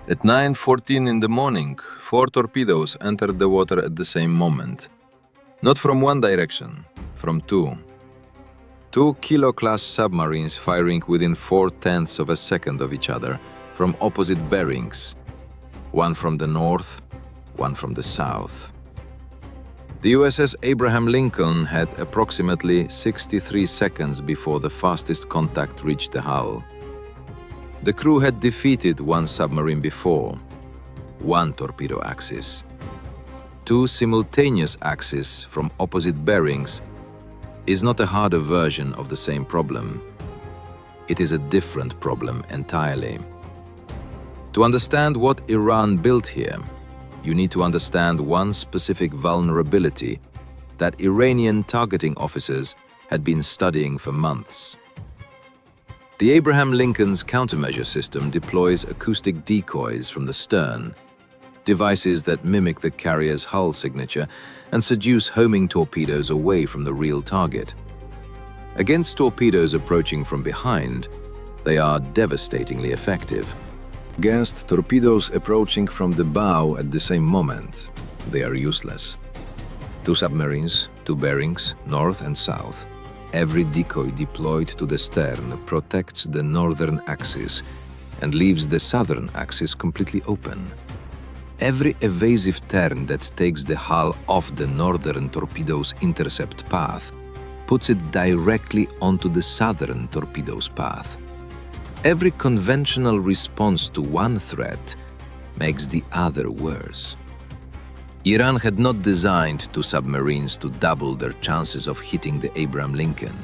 At 9:14 in the morning, 4 torpedoes entered the water at the same moment. Not from one direction, from two. 2 Kilo-class submarines firing within 4/10 of a second of each other from opposite bearings. One from the north, one from the south. The USS Abraham Lincoln had approximately 63 seconds before the fastest contact reached the hull. The crew had defeated one submarine before, one torpedo axis. 2 simultaneous axes from opposite bearings is not a harder version of the same problem. It is a different problem entirely. To understand what Iran built here, you need to understand one specific vulnerability that Iranian targeting officers had been studying for months. The Abraham Lincoln's countermeasure system deploys acoustic decoys from the stern, devices that mimic the carrier's hull signature and seduce homing torpedoes away from the real target. Against torpedoes approaching from behind, they are devastatingly effective. Against torpedoes approaching from the bow at the same moment, they are useless. 2 submarines, 2 bearings, north and south. Every decoy deployed to the stern protects the northern axis and leaves the southern axis completely open. Every evasive turn that takes the hull off the northern torpedo's intercept path puts it directly onto the southern torpedo's path. Every conventional response to one threat makes the other worse. Iran had not designed 2 submarines to double their chances of hitting the Abraham Lincoln.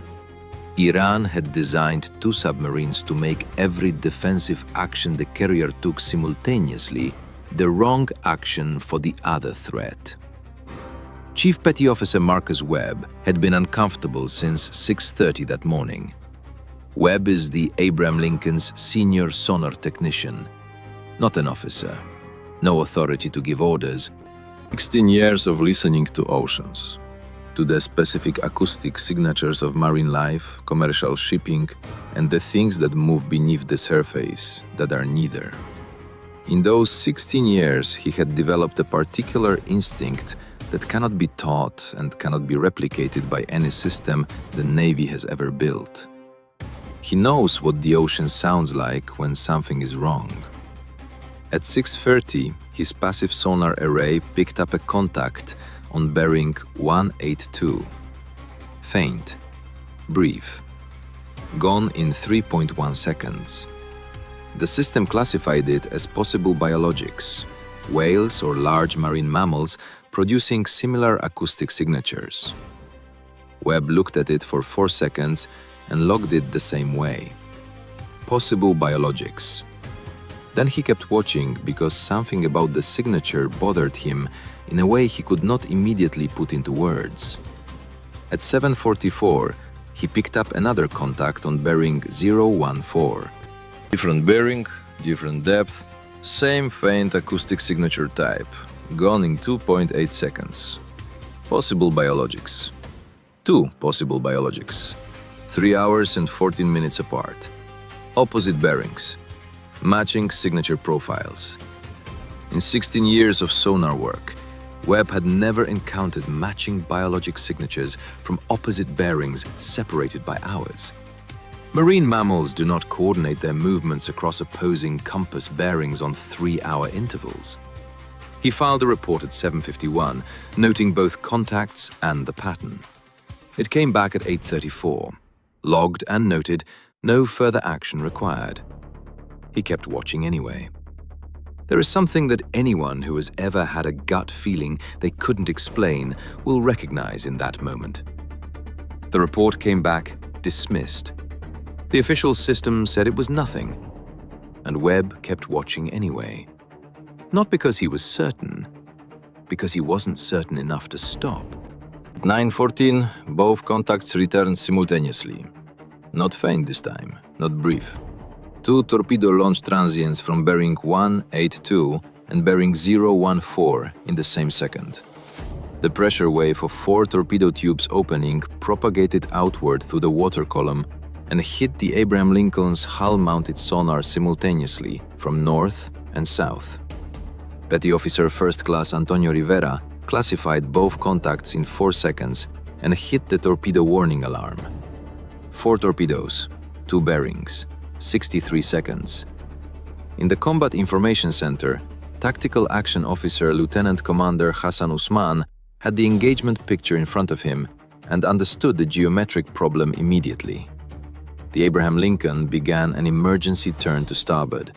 Iran had designed 2 submarines to make every defensive action the carrier took simultaneously the wrong action for the other threat. Chief Petty Officer Marcus Webb had been uncomfortable since 6:30 that morning. Webb is the Abraham Lincoln's senior sonar technician, not an officer, no authority to give orders. 16 years of listening to oceans, to the specific acoustic signatures of marine life, commercial shipping, and the things that move beneath the surface that are neither. In those 16 years, he had developed a particular instinct that cannot be taught and cannot be replicated by any system the Navy has ever built. He knows what the ocean sounds like when something is wrong. At 6:30, his passive sonar array picked up a contact on bearing 182. Faint, brief, gone in 3.1 seconds. The system classified it as possible biologics, whales or large marine mammals producing similar acoustic signatures. Webb looked at it for 4 seconds and logged it the same way. Possible biologics. Then he kept watching because something about the signature bothered him in a way he could not immediately put into words. At 7:44, he picked up another contact on bearing 014. Different bearing, different depth, same faint acoustic signature type, gone in 2.8 seconds. Possible biologics. 2 possible biologics. 3 hours and 14 minutes apart. Opposite bearings. Matching signature profiles. In 16 years of sonar work, Webb had never encountered matching biologic signatures from opposite bearings separated by hours. Marine mammals do not coordinate their movements across opposing compass bearings on 3-hour intervals. He filed a report at 7:51, noting both contacts and the pattern. It came back at 8:34, logged and noted no further action required. He kept watching anyway. There is something that anyone who has ever had a gut feeling they couldn't explain will recognize in that moment. The report came back dismissed. The official system said it was nothing, and Webb kept watching anyway. Not because he was certain, because he wasn't certain enough to stop. At 9:14, both contacts returned simultaneously. Not faint this time, not brief. 2 torpedo launch transients from bearing 182 and bearing 014 in the same second. The pressure wave of 4 torpedo tubes opening propagated outward through the water column and hit the Abraham Lincoln's hull-mounted sonar simultaneously from north, and south. Petty Officer First Class Antonio Rivera classified both contacts in 4 seconds and hit the torpedo warning alarm. 4 torpedoes, 2 bearings, 63 seconds. In the Combat Information Center, Tactical Action Officer Lieutenant Commander Hassan Usman had the engagement picture in front of him and understood the geometric problem immediately. The Abraham Lincoln began an emergency turn to starboard,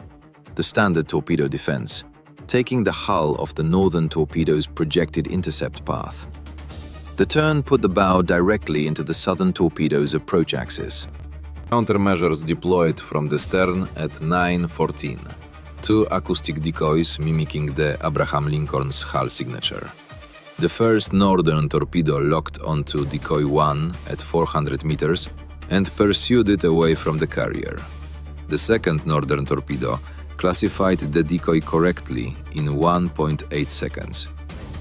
the standard torpedo defense, taking the hull of the northern torpedo's projected intercept path. The turn put the bow directly into the southern torpedo's approach axis. Countermeasures deployed from the stern at 9:14. 2 acoustic decoys mimicking the Abraham Lincoln's hull signature. The first northern torpedo locked onto decoy 1 at 400 meters and pursued it away from the carrier. The second northern torpedo classified the decoy correctly in 1.8 seconds.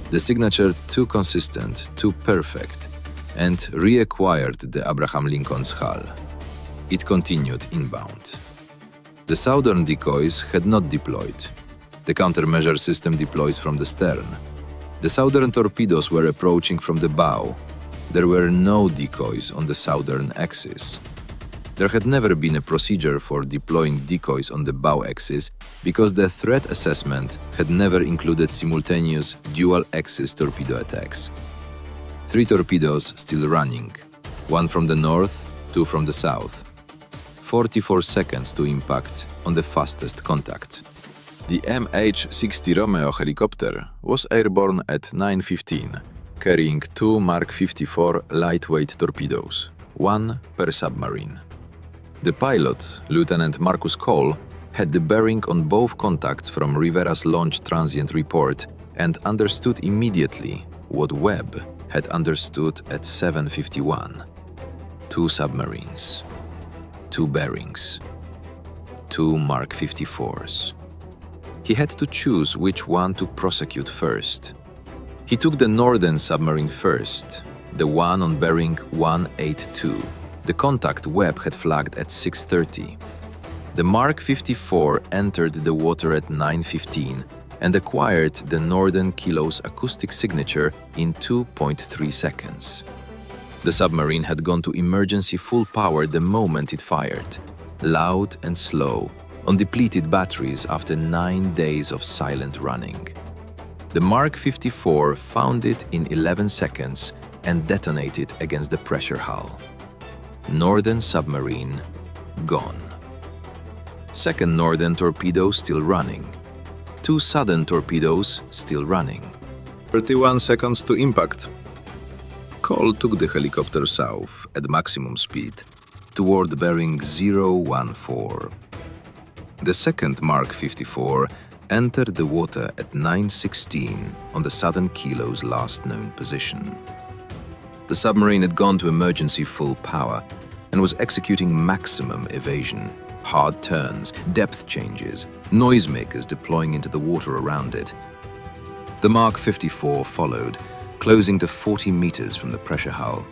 The signature too consistent, too perfect, and reacquired the Abraham Lincoln's hull. It continued inbound. The southern decoys had not deployed. The countermeasure system deploys from the stern. The southern torpedoes were approaching from the bow. There were no decoys on the southern axis. There had never been a procedure for deploying decoys on the bow axis because the threat assessment had never included simultaneous dual-axis torpedo attacks. 3 torpedoes still running, 1 from the north, 2 from the south. 44 seconds to impact on the fastest contact. The MH-60 Romeo helicopter was airborne at 9:15, carrying 2 Mark 54 lightweight torpedoes, 1 per submarine. The pilot, Lieutenant Marcus Cole, had the bearing on both contacts from Rivera's launch transient report and understood immediately what Webb had understood at 7:51. 2 submarines, 2 bearings, 2 Mark 54s. He had to choose which one to prosecute first. He took the northern submarine first, the one on bearing 182. The contact Webb had flagged at 6:30. The Mark 54 entered the water at 9:15 and acquired the Northern Kilo's acoustic signature in 2.3 seconds. The submarine had gone to emergency full power the moment it fired, loud and slow, on depleted batteries after 9 days of silent running. The Mark 54 found it in 11 seconds and detonated against the pressure hull. Northern submarine gone. Second northern torpedo still running. 2 southern torpedoes still running. 31 seconds to impact. Cole took the helicopter south at maximum speed toward bearing 014. The second Mark 54 entered the water at 9:16 on the southern Kilo's last known position. The submarine had gone to emergency full power and was executing maximum evasion, hard turns, depth changes, noisemakers deploying into the water around it. The Mark 54 followed, closing to 40 meters from the pressure hull.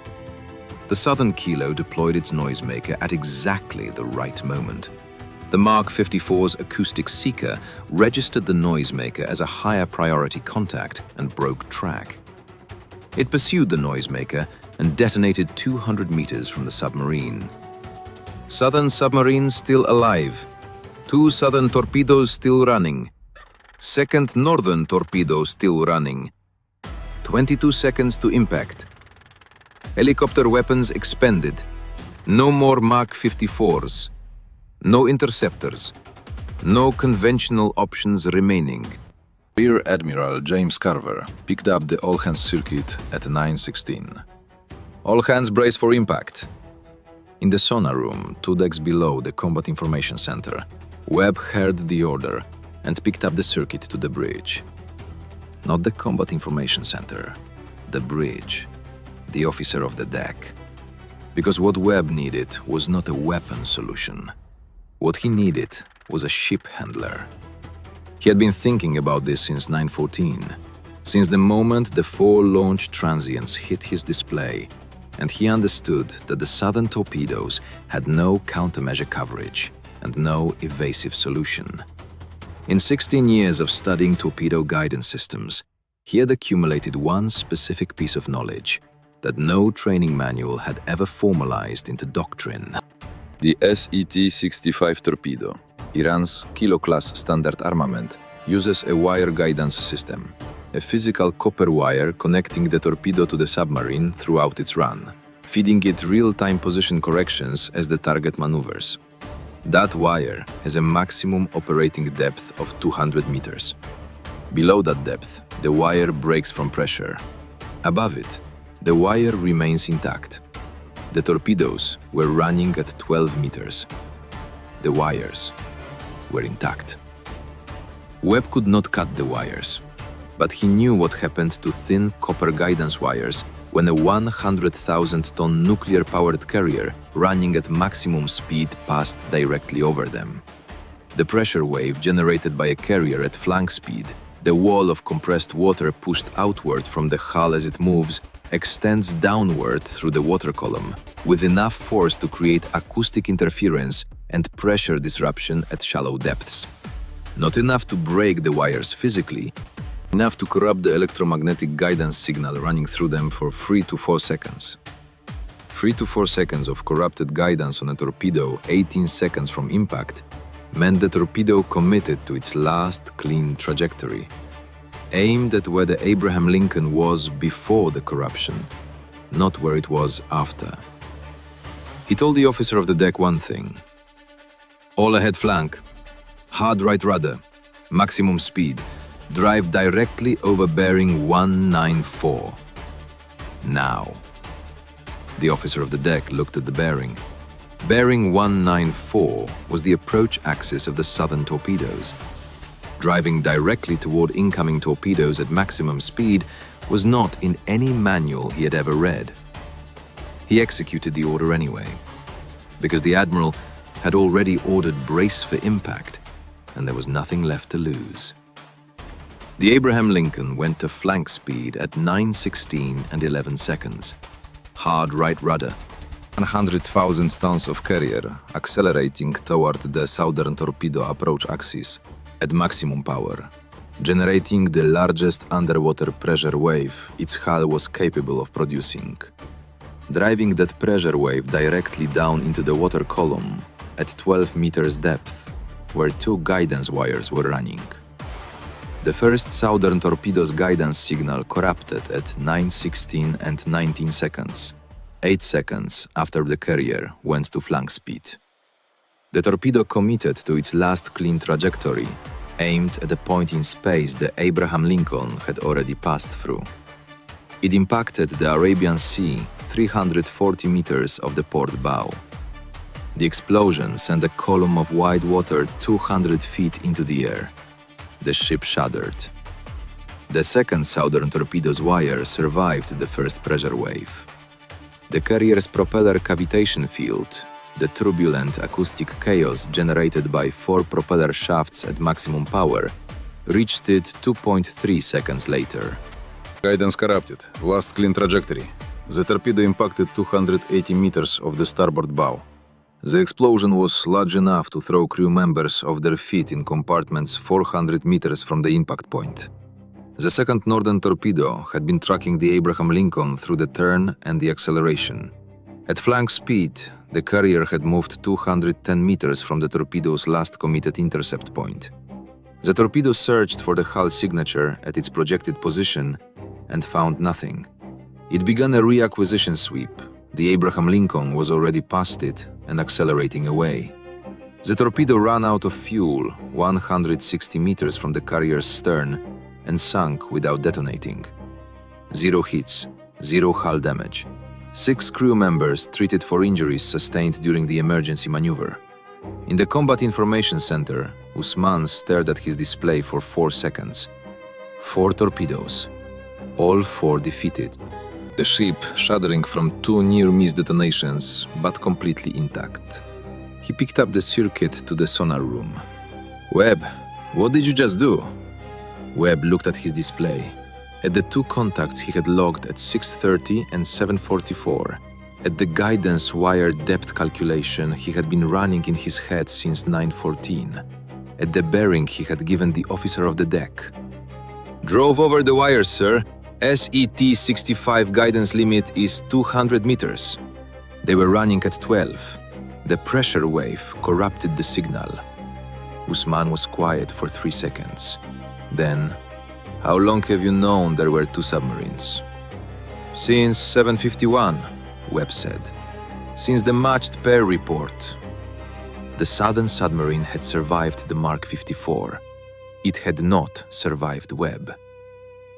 The southern Kilo deployed its noisemaker at exactly the right moment. The Mark 54's acoustic seeker registered the noisemaker as a higher priority contact and broke track. It pursued the noisemaker and detonated 200 meters from the submarine. Southern submarine still alive. 2 southern torpedoes still running. Second northern torpedo still running. 22 seconds to impact. Helicopter weapons expended. No more Mark 54s. No interceptors. No conventional options remaining. Rear Admiral James Carver picked up the all-hands circuit at 9:16. All hands brace for impact. In the sonar room, 2 decks below the Combat Information Center, Webb heard the order and picked up the circuit to the bridge. Not the Combat Information Center, the bridge, the officer of the deck. Because what Webb needed was not a weapon solution. What he needed was a ship handler. He had been thinking about this since 9:14, since the moment the 4 launch transients hit his display, and he understood that the southern torpedoes had no countermeasure coverage and no evasive solution. In 16 years of studying torpedo guidance systems, he had accumulated one specific piece of knowledge that no training manual had ever formalized into doctrine. The SET-65 torpedo, Iran's Kilo-class standard armament, uses a wire guidance system, a physical copper wire connecting the torpedo to the submarine throughout its run, feeding it real-time position corrections as the target maneuvers. That wire has a maximum operating depth of 200 meters. Below that depth, the wire breaks from pressure. Above it, the wire remains intact. The torpedoes were running at 12 meters. The wires were intact. Webb could not cut the wires, but he knew what happened to thin copper guidance wires when a 100,000-ton nuclear-powered carrier running at maximum speed passed directly over them. The pressure wave generated by a carrier at flank speed, the wall of compressed water pushed outward from the hull as it moves, extends downward through the water column, with enough force to create acoustic interference and pressure disruption at shallow depths. Not enough to break the wires physically, enough to corrupt the electromagnetic guidance signal running through them for 3 to 4 seconds. 3 to 4 seconds of corrupted guidance on a torpedo 18 seconds from impact meant the torpedo committed to its last clean trajectory, aimed at where the Abraham Lincoln was before the corruption, not where it was after. He told the officer of the deck one thing: all ahead flank, hard right rudder, maximum speed, drive directly over bearing 194. Now. The officer of the deck looked at the bearing. Bearing 194 was the approach axis of the southern torpedoes. Driving directly toward incoming torpedoes at maximum speed was not in any manual he had ever read. He executed the order anyway, because the admiral had already ordered brace for impact, and there was nothing left to lose. The Abraham Lincoln went to flank speed at 9:16 and 11 seconds. Hard right rudder, 100,000 tons of carrier accelerating toward the southern torpedo approach axis at maximum power, generating the largest underwater pressure wave its hull was capable of producing. Driving that pressure wave directly down into the water column at 12 meters depth, where 2 guidance wires were running. The first southern torpedo's guidance signal corrupted at 9:16 and 19 seconds, 8 seconds after the carrier went to flank speed. The torpedo committed to its last clean trajectory, aimed at a point in space the Abraham Lincoln had already passed through. It impacted the Arabian Sea 340 meters off the port bow. The explosion sent a column of white water 200 feet into the air. The ship shuddered. The second southern torpedo's wire survived the first pressure wave. The carrier's propeller cavitation field, the turbulent acoustic chaos generated by 4 propeller shafts at maximum power, reached it 2.3 seconds later. Guidance corrupted. Last clean trajectory. The torpedo impacted 280 meters off the starboard bow. The explosion was large enough to throw crew members off their feet in compartments 400 meters from the impact point. The second northern torpedo had been tracking the Abraham Lincoln through the turn and the acceleration. At flank speed, the carrier had moved 210 meters from the torpedo's last committed intercept point. The torpedo searched for the hull signature at its projected position and found nothing. It began a reacquisition sweep. The Abraham Lincoln was already past it and accelerating away. The torpedo ran out of fuel 160 meters from the carrier's stern and sunk without detonating. 0 hits, 0 hull damage. 6 crew members treated for injuries sustained during the emergency maneuver. In the Combat Information Center, Usman stared at his display for 4 seconds. 4 torpedoes, all 4 defeated. The ship shuddering from 2 near-miss detonations, but completely intact. He picked up the circuit to the sonar room. "Webb, what did you just do?" Webb looked at his display, at the 2 contacts he had logged at 6:30 and 7:44, at the guidance wire depth calculation he had been running in his head since 9:14, at the bearing he had given the officer of the deck. Drove over the wires, sir. SET-65 guidance limit is 200 meters. They were running at 12. The pressure wave corrupted the signal. Usman was quiet for 3 seconds. Then, How long have you known there were two submarines? since 7:51, Webb said. Since the matched pair report. The southern submarine had survived the Mark 54. It had not survived Webb.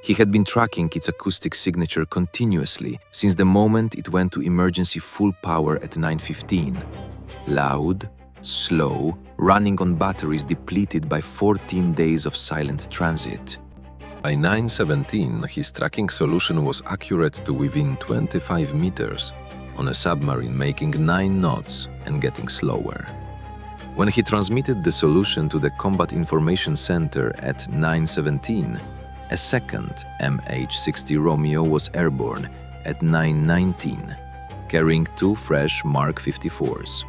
He had been tracking its acoustic signature continuously since the moment it went to emergency full power at 9:15. Loud, slow, running on batteries depleted by 14 days of silent transit. By 9:17, his tracking solution was accurate to within 25 meters on a submarine making 9 knots and getting slower. When he transmitted the solution to the Combat Information Center at 9:17, a second MH-60 Romeo was airborne at 9:19, carrying 2 fresh Mark 54s.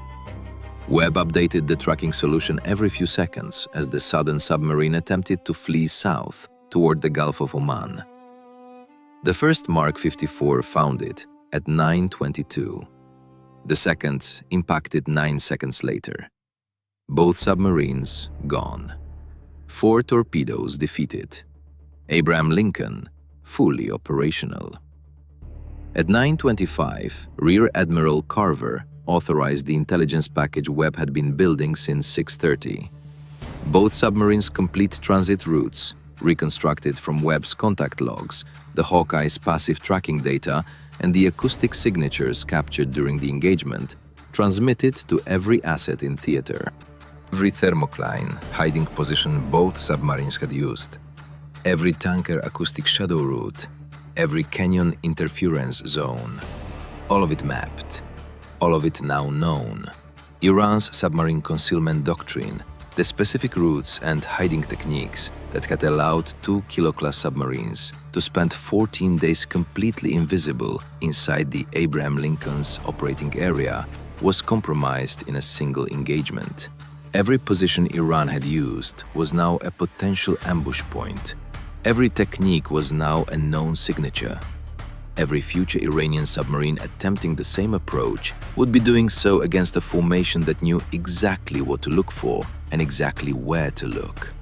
Webb updated the tracking solution every few seconds as the southern submarine attempted to flee south toward the Gulf of Oman. The first Mark 54 found it at 9:22. The second impacted 9 seconds later. Both submarines gone. 4 torpedoes defeated. Abraham Lincoln fully operational. At 9:25, Rear Admiral Carver authorized the intelligence package Webb had been building since 6:30. Both submarines' complete transit routes, reconstructed from Webb's contact logs, the Hawkeye's passive tracking data, and the acoustic signatures captured during the engagement, transmitted to every asset in theater. Every thermocline hiding position both submarines had used, every tanker acoustic shadow route, every canyon interference zone, all of it mapped, all of it now known. Iran's submarine concealment doctrine, the specific routes and hiding techniques that had allowed 2 Kilo-class submarines to spend 14 days completely invisible inside the Abraham Lincoln's operating area, was compromised in a single engagement. Every position Iran had used was now a potential ambush point. Every technique was now a known signature. Every future Iranian submarine attempting the same approach would be doing so against a formation that knew exactly what to look for and exactly where to look.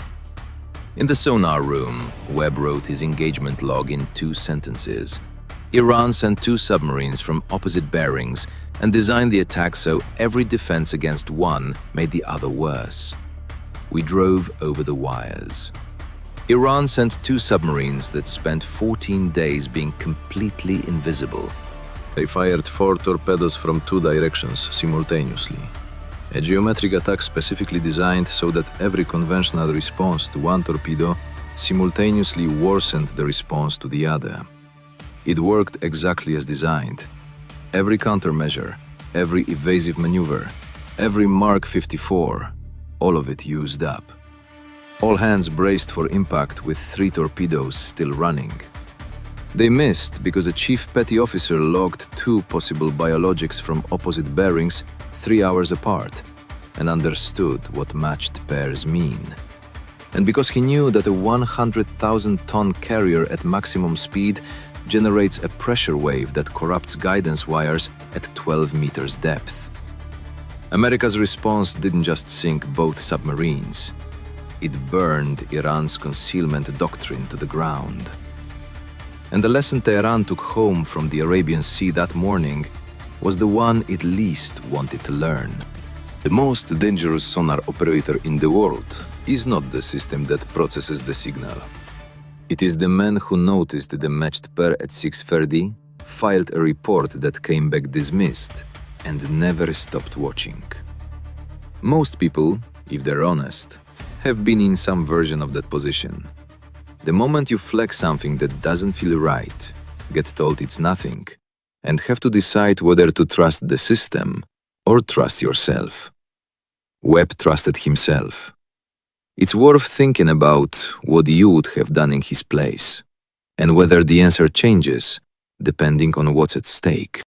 In the sonar room, Webb wrote his engagement log in 2 sentences. Iran sent 2 submarines from opposite bearings and designed the attack so every defense against one made the other worse. We drove over the wires. Iran sent 2 submarines that spent 14 days being completely invisible. They fired 4 torpedoes from 2 directions simultaneously. A geometric attack specifically designed so that every conventional response to one torpedo simultaneously worsened the response to the other. It worked exactly as designed. Every countermeasure, every evasive maneuver, every Mark 54, all of it used up. All hands braced for impact with 3 torpedoes still running. They missed because a chief petty officer logged 2 possible biologics from opposite bearings 3 hours apart and understood what matched pairs mean. And because he knew that a 100,000-ton carrier at maximum speed generates a pressure wave that corrupts guidance wires at 12 meters depth. America's response didn't just sink both submarines. It burned Iran's concealment doctrine to the ground. And the lesson Tehran took home from the Arabian Sea that morning was the one it least wanted to learn. The most dangerous sonar operator in the world is not the system that processes the signal. It is the man who noticed the matched pair at 6:30, filed a report that came back dismissed, and never stopped watching. Most people, if they're honest, have been in some version of that position. The moment you flag something that doesn't feel right, get told it's nothing, and have to decide whether to trust the system or trust yourself. Webb trusted himself. It's worth thinking about what you would have done in his place, and whether the answer changes depending on what's at stake.